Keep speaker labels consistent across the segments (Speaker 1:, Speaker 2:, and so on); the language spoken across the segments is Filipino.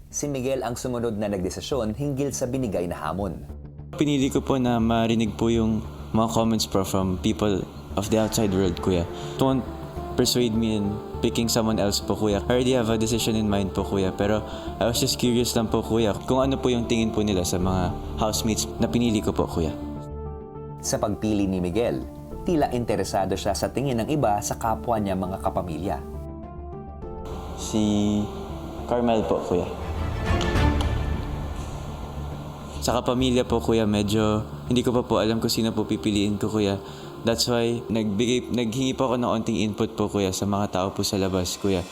Speaker 1: Si Miguel ang sumunod na nagdesisyon hinggil sa binigay na hamon.
Speaker 2: Pinili ko po na marinig po yung mga comments po from people of the outside world, kuya. Don't persuade me in picking someone else po, kuya. I already have a decision in mind po, kuya. Pero I was just curious lang po, kuya, kung ano po yung tingin po nila sa mga housemates na pinili ko po, kuya.
Speaker 1: Sa pagpili ni Miguel, tila interesado siya sa tingin ng iba sa kapwa niya mga kapamilya.
Speaker 2: Si Carmel po, kuya. Sa kapamilya po, kuya, medyo hindi ko pa po alam kung sino po pipiliin ko, kuya. That's why naghingi po ako ng onting input po, kuya, sa mga tao po sa labas, kuya.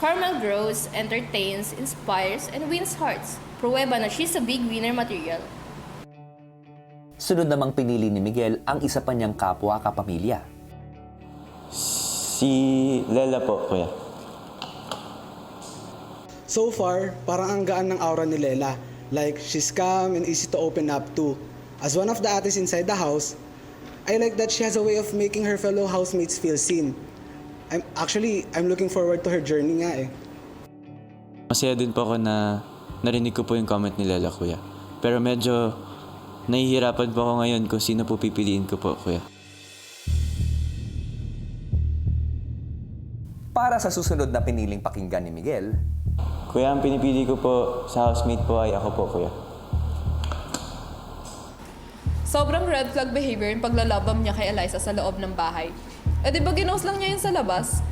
Speaker 3: Carmel grows, entertains, inspires, and wins hearts. Pruweba na she's a big winner material.
Speaker 1: Sunod namang pinili ni Miguel ang isa pa niyang kapwa kapamilya.
Speaker 2: Si Lela po, kuya.
Speaker 4: So far, parang ang gaan ng aura ni Lela. Like, she's calm and easy to open up to. As one of the artists inside the house, I like that she has a way of making her fellow housemates feel seen. I'm looking forward to her journey nga eh.
Speaker 2: Masaya din po ako na narinig ko po yung comment ni Lela, kuya. Pero medyo nahihirapan po ako ngayon kung sino po pipiliin ko po, kuya.
Speaker 1: Para sa susunod na piniling pakinggan ni Miguel,
Speaker 2: Kuya, ang pinipili ko po sa housemate po ay ako po, kuya.
Speaker 5: Sobrang red flag behavior yung paglalabam niya kay Eliza sa loob ng bahay. Eh di ba ginos lang niya yun sa labas?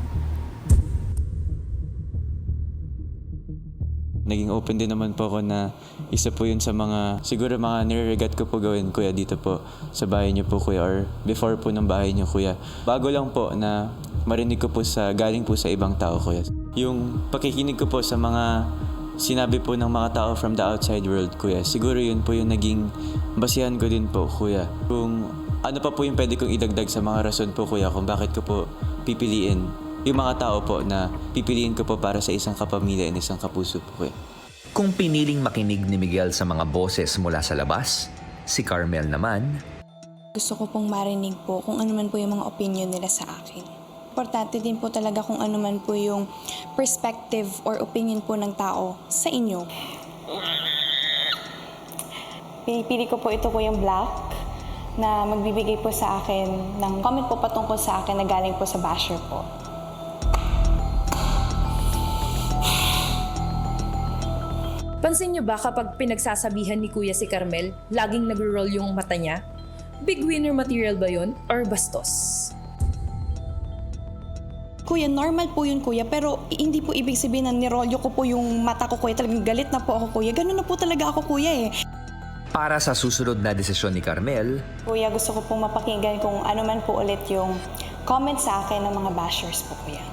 Speaker 2: Naging open din naman po ako na isa po yun sa mga, siguro mga nire-regret ko po gawin, kuya, dito po sa bahay niyo po, kuya, or before po ng bahay niyo, kuya. Bago lang po na marinig ko po galing po sa ibang tao, kuya. Yung pakikinig ko po sa mga sinabi po ng mga tao from the outside world, kuya, siguro yun po yung naging basihan ko din po, kuya. Kung ano pa po yung pwede kong idagdag sa mga rason po, kuya, kung bakit ko po pipiliin yung mga tao po na pipiliin ko po para sa isang kapamilya at isang kapuso po, kuya.
Speaker 1: kung piniling makinig ni Miguel sa mga boses mula sa labas, si Carmel naman,
Speaker 6: Gusto ko pong marinig po kung ano man po yung mga opinion nila sa akin. Importante din po talaga kung ano man po yung perspective or opinion po ng tao sa inyo. Pinipili ko po ito po yung Black na magbibigay po sa akin ng comment po patungkol sa akin na galing po sa basher po.
Speaker 7: Pansin niyo ba kapag pinagsasabihan ni Kuya si Carmel, laging nagro-roll yung mata niya? Big winner material ba yun? Or bastos?
Speaker 6: Kuya, normal po yun, kuya, pero hindi po ibig sabihin na nirolyo ko po yung mata ko, kuya. Talagang galit na po ako, kuya. Ganun na po talaga ako, kuya, eh.
Speaker 1: para sa susunod na desisyon ni Carmel,
Speaker 6: Kuya, gusto ko pong mapakinggan kung ano man po ulit yung comment sa akin ng mga bashers po, kuya.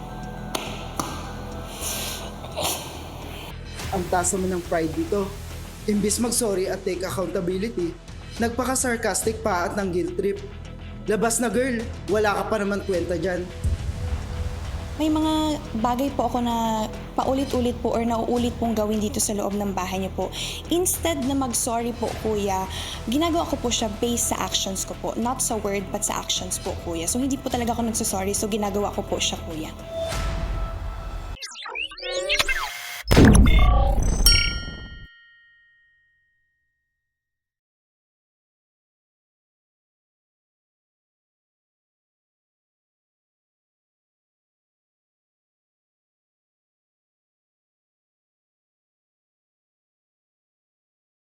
Speaker 4: Ang taas naman ng pride dito. Imbis mag-sorry at take accountability, nagpaka-sarcastic pa at ng guilt trip. Labas na girl, wala ka pa naman kwenta dyan.
Speaker 6: May mga bagay po ako na paulit-ulit po or nauulit pong gawin dito sa loob ng bahay niyo po. Instead na mag-sorry po, kuya, ginagawa ko po siya based sa actions ko po. Not sa word, but sa actions po, kuya. So, hindi po talaga ako nagsasorry. So, ginagawa ko po siya, kuya.